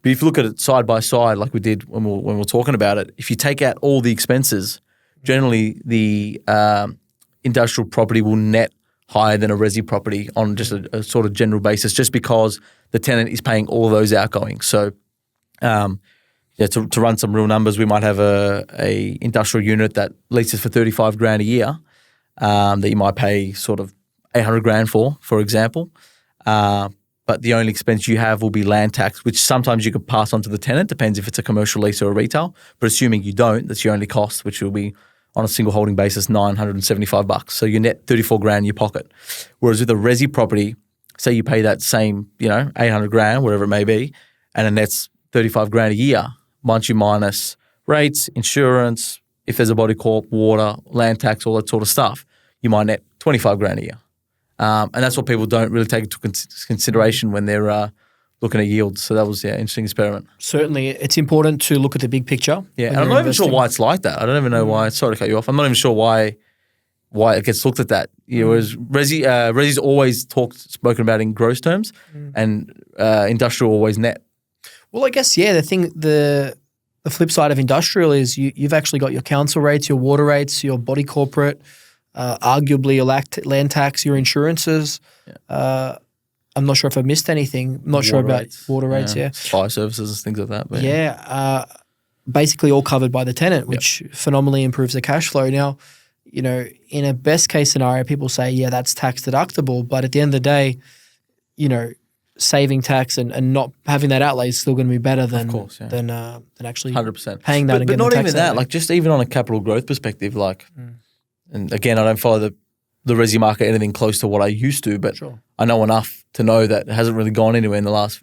But if you look at it side by side, like we did when we were talking about it, if you take out all the expenses, generally the industrial property will net higher than a resi property on just a sort of general basis, just because the tenant is paying all of those outgoings. So, to run some real numbers, we might have a industrial unit that leases for $35,000 a year, that you might pay sort of $800,000 for example. But the only expense you have will be land tax, which sometimes you can pass on to the tenant, depends if it's a commercial lease or a retail. But assuming you don't, that's your only cost, which will be on a single holding basis, $975. So you net $34,000 in your pocket. Whereas with a resi property, say you pay that same, $800,000, whatever it may be, and it nets $35,000 a year. Once you minus rates, insurance, if there's a body corp, water, land tax, all that sort of stuff, you might net $25,000 a year. And that's what people don't really take into consideration when they're looking at yields. So that was interesting experiment. Certainly, it's important to look at the big picture. Yeah, and I'm not even sure why it's like that. I don't even know why. Sorry to cut you off. I'm not even sure why it gets looked at that. Whereas Resi's always spoken about in gross terms, and industrial always net. Well, I guess the flip side of industrial is you've actually got your council rates, your water rates, your body corporate, arguably your land tax, your insurances. Yeah. I'm not sure if I missed anything. I'm not sure about water rates. Yeah, fire services, things like that. But basically all covered by the tenant, which phenomenally improves the cash flow. Now, in a best case scenario, people say, that's tax deductible, but at the end of the day, saving tax and not having that outlay is still going to be better than than actually 100% paying that. But not even that. Like just even on a capital growth perspective, like, and again, I don't follow the resi market anything close to what I used to, but I know enough to know that it hasn't really gone anywhere in the last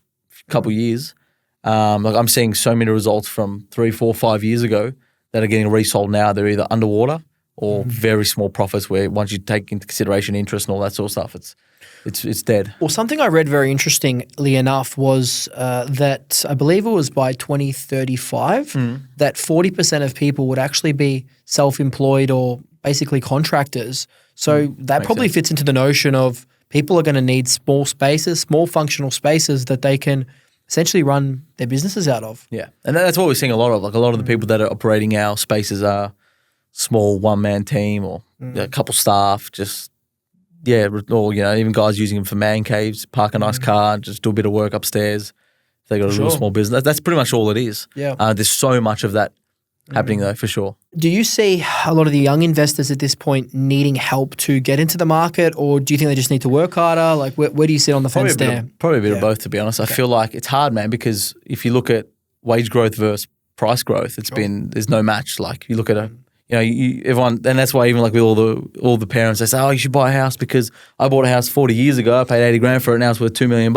couple of years. Like I'm seeing so many results from 3, 4, 5 years ago that are getting resold now. They're either underwater or very small profits where once you take into consideration interest and all that sort of stuff, it's dead. Well, something I read very interestingly enough was that I believe it was by 2035 that 40% of people would actually be self-employed or basically contractors. So that probably fits into the notion of people are going to need small functional spaces that they can essentially run their businesses out of. Yeah, and that's what we're seeing a lot of. Like a lot of the people that are operating our spaces are small one-man team or a couple staff, or even guys using them for man caves, park a nice car, just do a bit of work upstairs. If they got a real small business. That's pretty much all it is. Yeah. There's so much of that happening though, for sure. Do you see a lot of the young investors at this point needing help to get into the market, or do you think they just need to work harder? Like where do you sit on the fence there? Probably a bit of both, to be honest. I feel like it's hard, man, because if you look at wage growth versus price growth, there's no match. Like you look at everyone, and that's why even like with all the parents, they say, oh, you should buy a house because I bought a house 40 years ago. I paid 80 grand for it. Now it's worth $2 million.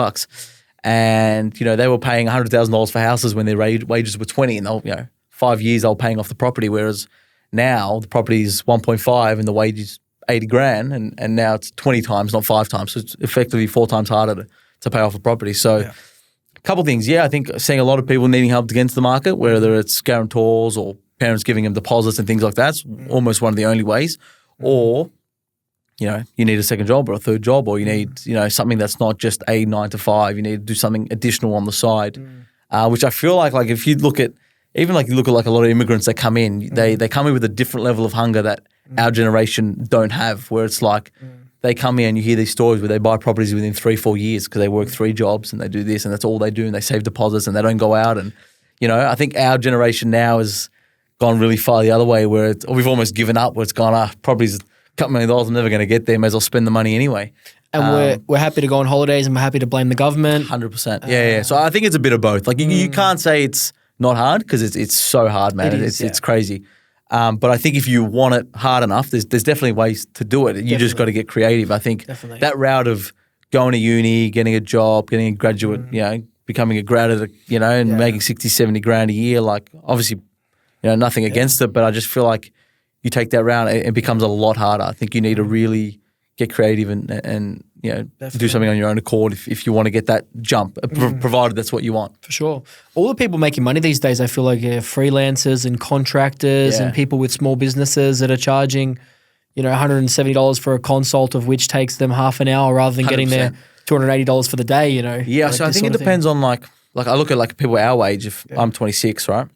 And, they were paying $100,000 for houses when their wages were 20 and 5 years they were paying off the property. Whereas now the property is 1.5 and the wage is 80 grand and now it's 20 times, not 5 times. So it's effectively 4 times harder to pay off a property. So a couple of things. I think seeing a lot of people needing help to get into the market, whether it's guarantors or parents giving them deposits and things like that. It's almost one of the only ways. Or, you need a second job or a third job, or you need, something that's not just a 9 to 5. You need to do something additional on the side, which I feel like if you look at, even like you look at like a lot of immigrants that come in, they come in with a different level of hunger that our generation don't have, where it's like they come in and you hear these stories where they buy properties within 3-4 years because they work 3 jobs and they do this and that's all they do and they save deposits and they don't go out. And, I think our generation now has gone really far the other way where we've almost given up, where it's gone, properties a couple $1 million, I'm never going to get there, may as well spend the money anyway. And we're happy to go on holidays and we're happy to blame the government. 100%. Yeah. So I think it's a bit of both. Like you can't say it's not hard because it's so hard, man. It's crazy. But I think if you want it hard enough, there's definitely ways to do it. You just got to get creative. I think that route of going to uni, getting a job, getting a graduate, becoming a grad, and making 60, 70 grand a year, like obviously, nothing against it, but I just feel like you take that route, it becomes a lot harder. I think you need to really get creative and do something on your own accord if you want to get that jump, provided that's what you want. For sure. All the people making money these days, I feel like freelancers and contractors and people with small businesses that are charging, $170 for a consult, of which takes them half an hour rather than 100%. Getting their $280 for the day, Yeah, so I think it depends on like I look at like people our age, if I'm 26, right?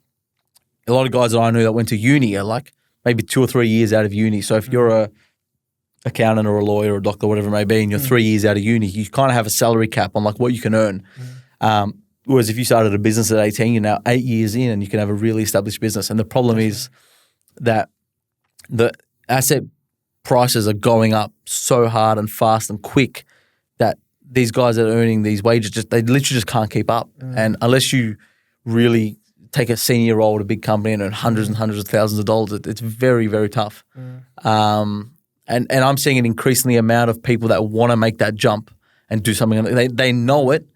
A lot of guys that I know that went to uni are like maybe 2 or 3 years out of uni. So if you're a accountant or a lawyer or a doctor, whatever it may be, and you're 3 years out of uni, you kind of have a salary cap on like what you can earn. Whereas if you started a business at 18, you're now 8 years in and you can have a really established business. And the problem is that the asset prices are going up so hard and fast and quick that these guys that are earning these wages, they literally just can't keep up. And unless you really take a senior role at a big company and earn hundreds and hundreds of thousands of dollars, it's very, very tough. And I'm seeing an increasingly amount of people that want to make that jump and do something. They know it,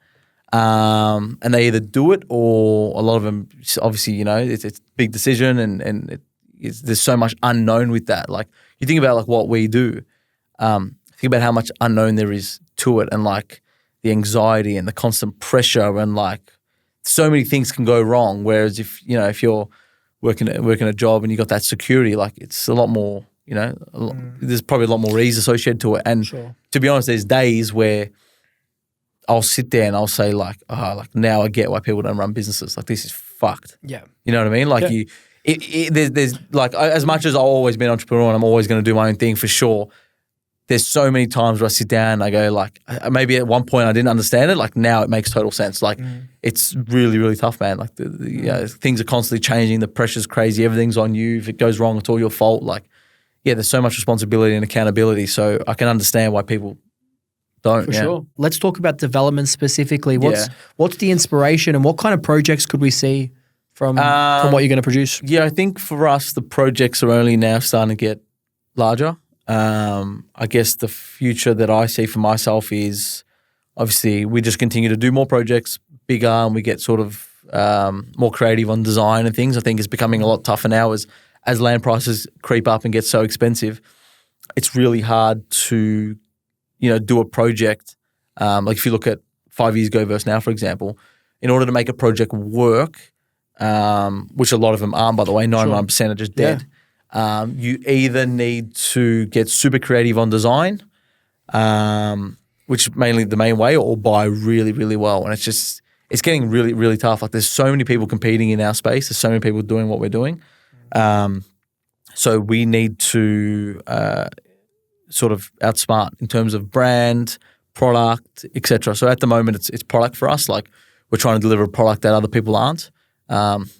and they either do it, or a lot of them, obviously, it's a big decision, and there's so much unknown with that. Like you think about like what we do, think about how much unknown there is to it, and like the anxiety and the constant pressure and like so many things can go wrong. Whereas if you're working a job and you got that security, like it's a lot more, there's probably a lot more ease associated to it. And to be honest, there's days where I'll sit there and I'll say like now I get why people don't run businesses. Like this is fucked. Yeah. You know what I mean? Like there's like, as much as I've always been an entrepreneur and I'm always going to do my own thing for sure, there's so many times where I sit down and I go like, maybe at one point I didn't understand it. Like now it makes total sense. Like it's really, really tough, man. Like things are constantly changing. The pressure's crazy. Everything's on you. If it goes wrong, it's all your fault. Like, there's so much responsibility and accountability. So I can understand why people don't. For sure. Let's talk about development specifically. What's the inspiration and what kind of projects could we see from what you're going to produce? Yeah, I think for us, the projects are only now starting to get larger. I guess the future that I see for myself is obviously we just continue to do more projects, bigger, and we get sort of more creative on design and things. I think it's becoming a lot tougher now as land prices creep up and get so expensive. It's really hard to, do a project. Like if you look at 5 years ago versus now, for example, in order to make a project work, which a lot of them aren't, by the way, 99% are just dead. You either need to get super creative on design, which is mainly the main way, or buy really, really well. And it's getting really, really tough. Like there's so many people competing in our space. There's so many people doing what we're doing. So we need to sort of outsmart in terms of brand, product, etc. So at the moment, it's product for us. Like we're trying to deliver a product that other people aren't.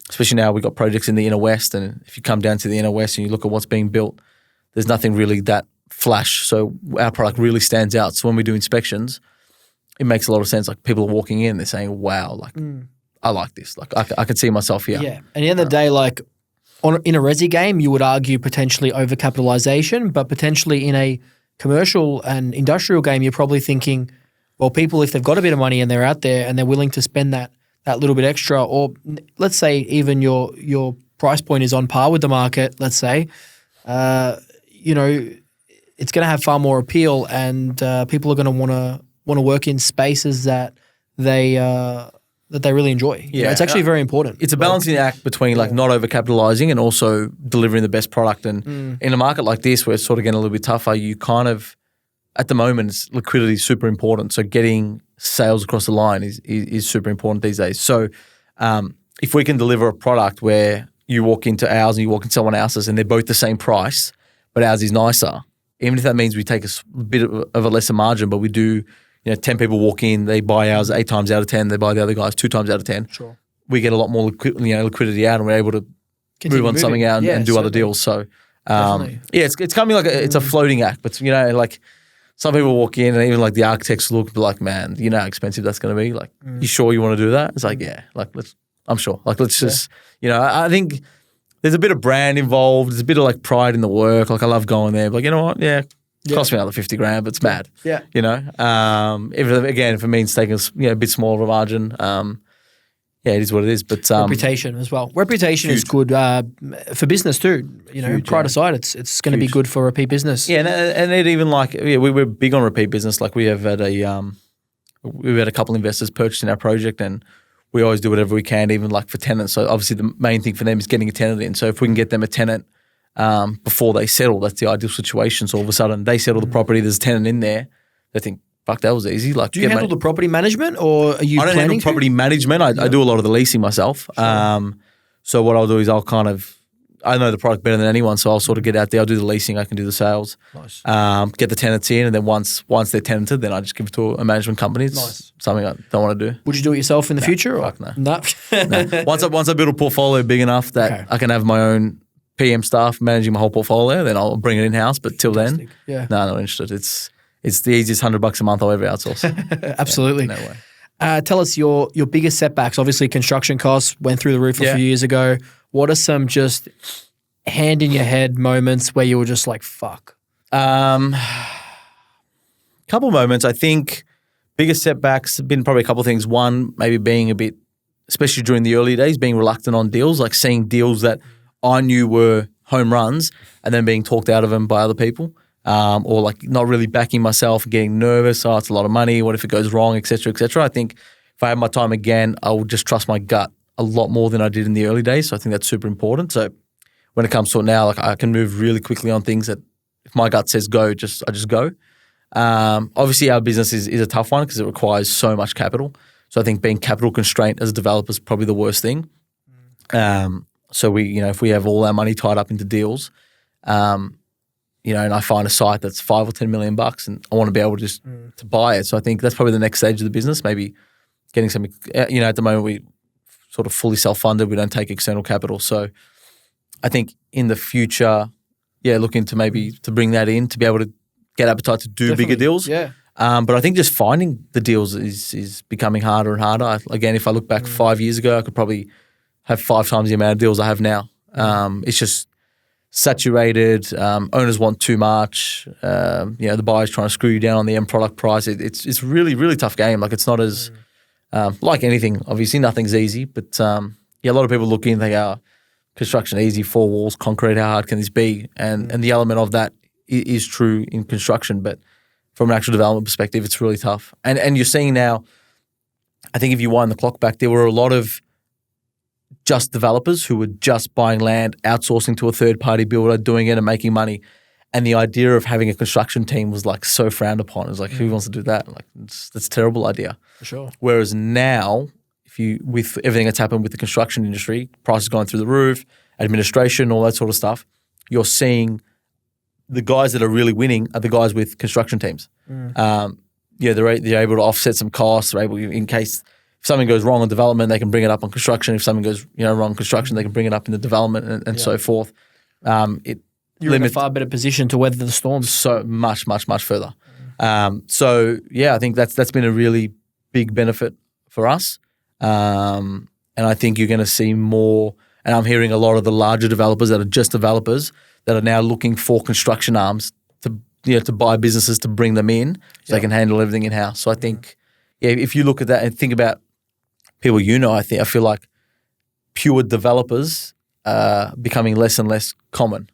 Especially now we've got projects in the inner west, and if you come down to the inner west and you look at what's being built, there's nothing really that flash. So our product really stands out. So when we do inspections, it makes a lot of sense. Like people are walking in, they're saying, "Wow, like I like this. Like I could see myself here." Yeah, and at the end of the day, like in a resi game, you would argue potentially overcapitalization, but potentially in a commercial and industrial game, you're probably thinking, well, people, if they've got a bit of money and they're out there and they're willing to spend that little bit extra, or let's say even your price point is on par with the market, let's say, it's going to have far more appeal, and people are going to want to work in spaces that they really enjoy. Yeah, it's actually very important. It's a balancing act between like not overcapitalizing and also delivering the best product. And in a market like this, where it's sort of getting a little bit tougher, you kind of, at the moment, liquidity is super important. So getting sales across the line is super important these days. So if we can deliver a product where you walk into ours and you walk into someone else's and they're both the same price, but ours is nicer, even if that means we take a bit of a lesser margin, but we do, 10 people walk in, they buy ours 8 times out of 10, they buy the other guys 2 times out of 10. Sure. We get a lot more liquidity out, and we're able to move on something out and do other deals. So it's coming like it's a floating act, but like some people walk in and even like the architects look like, man, you know how expensive that's going to be? Like, you sure you want to do that? It's like, yeah, like I'm sure. Like let's just, I think there's a bit of brand involved. There's a bit of like pride in the work. Like I love going there. But like, you know what? Yeah. It cost me another 50 grand, but it's mad. Yeah. If it means taking a bit smaller of a margin, it is what it is. But reputation as well. Reputation is good for business too. Pride aside, it's going to be good for repeat business. Yeah, and it even like we're big on repeat business. Like we've had a couple investors purchasing our project, and we always do whatever we can, even like for tenants. So obviously the main thing for them is getting a tenant in. So if we can get them a tenant before they settle, that's the ideal situation. So all of a sudden they settle the property, there's a tenant in there, they think, fuck, that was easy. Like, do you handle the property management, or are you I don't planning handle property management. I do a lot of the leasing myself. Sure. So what I'll do is I know the product better than anyone, so I'll sort of get out there, I'll do the leasing, I can do the sales. Nice. Get the tenants in, and then once they're tenanted, then I just give it to a management company. It's something I don't want to do. Would you do it yourself in the future? Fuck no. No. No. Once I build a portfolio big enough that I can have my own PM staff managing my whole portfolio, then I'll bring it in-house. But till then, no, not interested. It's the easiest $100 a month I'll ever outsource. Absolutely. No way. Tell us your biggest setbacks. Obviously, construction costs went through the roof a few years ago. What are some just hand in your head moments where you were just like, fuck? Couple moments. I think biggest setbacks have been probably a couple of things. One, maybe being a bit, especially during the early days, being reluctant on deals, like seeing deals that I knew were home runs and then being talked out of them by other people. or like not really backing myself, getting nervous. Oh, it's a lot of money. What if it goes wrong, et cetera, et cetera. I think if I had my time again, I would just trust my gut a lot more than I did in the early days. So I think that's super important. So when it comes to it now, like I can move really quickly on things that if my gut says go, I just go. Obviously, our business is a tough one because it requires so much capital. So I think being capital constrained as a developer is probably the worst thing. So we, if we have all our money tied up into deals, and I find a site that's $5 or $10 million and I want to be able to just to buy it. So I think that's probably the next stage of the business, maybe getting something, at the moment we sort of fully self-funded. We don't take external capital. So I think in the future, looking to maybe to bring that in to be able to get appetite to do bigger deals. Yeah. But I think just finding the deals is becoming harder and harder. Again, if I look back 5 years ago, I could probably have 5 times the amount of deals I have now. It's just saturated. Owners want too much. The buyer's trying to screw you down on the end product price. It's really, really tough game. Like it's not as like anything. Obviously, nothing's easy. But a lot of people look in. They go, construction easy, 4 walls, concrete. How hard can this be? And the element of that is true in construction, but from an actual development perspective, it's really tough. And you're seeing now. I think if you wind the clock back, there were a lot of just developers who were just buying land, outsourcing to a third-party builder, doing it and making money. And the idea of having a construction team was like so frowned upon. It was like, who wants to do that? Like, that's a terrible idea. For sure. Whereas now, with everything that's happened with the construction industry, prices going through the roof, administration, all that sort of stuff, you're seeing the guys that are really winning are the guys with construction teams. They're able to offset some costs. They're able, in case if something goes wrong on development, they can bring it up on construction. If something goes wrong on construction, they can bring it up in the development and so forth. You're in a far better position to weather the storms. So much, much, much further. I think that's been a really big benefit for us. And I think you're going to see more, and I'm hearing a lot of the larger developers that are just developers that are now looking for construction arms to buy businesses to bring them in so they can handle everything in-house. So I think, if you look at that and think about people I feel like pure developers are becoming less and less common.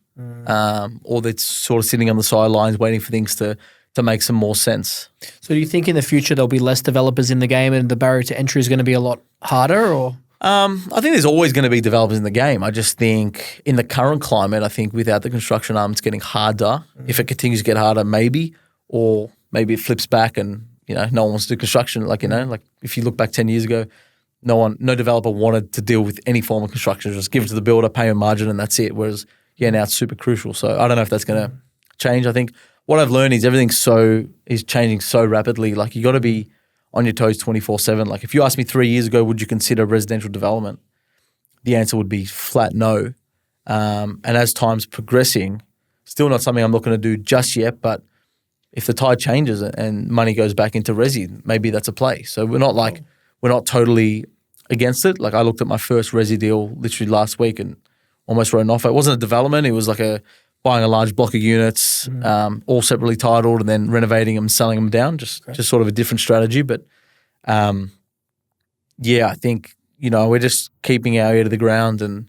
Or they're sort of sitting on the sidelines waiting for things to make some more sense. So do you think in the future there'll be less developers in the game and the barrier to entry is going to be a lot harder? Or I think there's always going to be developers in the game. I just think in the current climate, I think without the construction arm, it's getting harder. If it continues to get harder, maybe, or maybe it flips back and no one wants to do construction. Like if you look back 10 years ago, no developer wanted to deal with any form of construction. Just give it to the builder, pay a margin, and that's it. Whereas now it's super crucial. So I don't know if that's going to change. I think what I've learned is everything is changing so rapidly. Like you got to be on your toes 24/7. Like if you asked me 3 years ago, would you consider residential development? The answer would be flat no. And as time's progressing, still not something I'm looking to do just yet. But if the tide changes and money goes back into resi, maybe that's a play. So we're not totally against it. Like I looked at my first resi deal literally last week and almost wrote an offer. It wasn't a development. It was like buying a large block of units, all separately titled, and then renovating them, selling them down. Just sort of a different strategy. But I think we're just keeping our ear to the ground and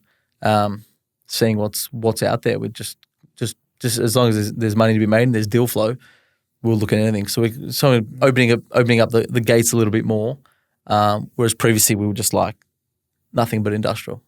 seeing what's out there. We're just as long as there's money to be made and there's deal flow, we'll look at anything. So we're opening up the gates a little bit more. Whereas previously we were just like nothing but industrial.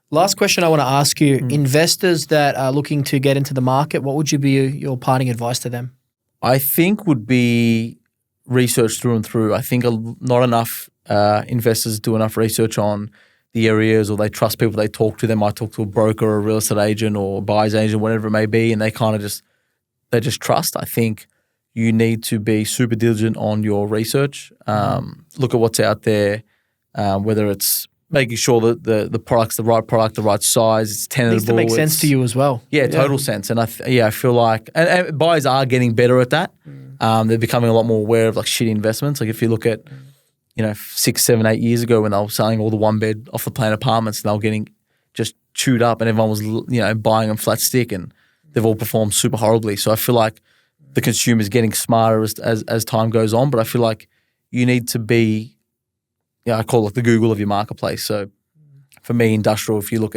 Last question I want to ask you, investors that are looking to get into the market, what would you be your parting advice to them? I think would be research through and through. I think not enough investors do enough research on the areas, or they trust people they talk to. They might talk to a broker or a real estate agent or a buyer's agent, whatever it may be, and they kind of just trust. I think you need to be super diligent on your research. Look at what's out there, whether it's making sure that the product's the right product, the right size, it's tenable. It needs to make sense to you as well. Yeah, total sense. And I feel like and buyers are getting better at that. They're becoming a lot more aware of like shitty investments. Like if you look at 6, 7, 8 years ago when they were selling all the one bed off the plan apartments, and they were getting just chewed up, and everyone was buying them flat stick, and they've all performed super horribly. So I feel like the consumer's getting smarter as time goes on, but I feel like you need to be, I call it the Google of your marketplace. So for me, industrial, if you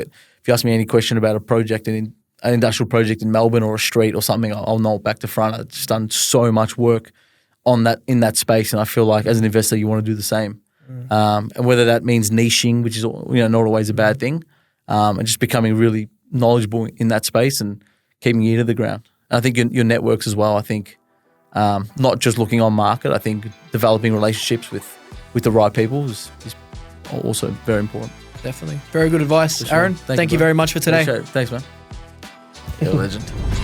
ask me any question about a project in an industrial project in Melbourne or a street or something, I'll know it back to front. I've just done so much work on that in that space, and I feel like as an investor, you want to do the same. And whether that means niching, which is not always a bad thing, and just becoming really knowledgeable in that space and keeping your ear to the ground. And I think your networks as well. I think not just looking on market. I think developing relationships with the right people is also very important. Definitely. Very good advice, Aaron. Thank you very much for today. Thanks, man. You're a legend.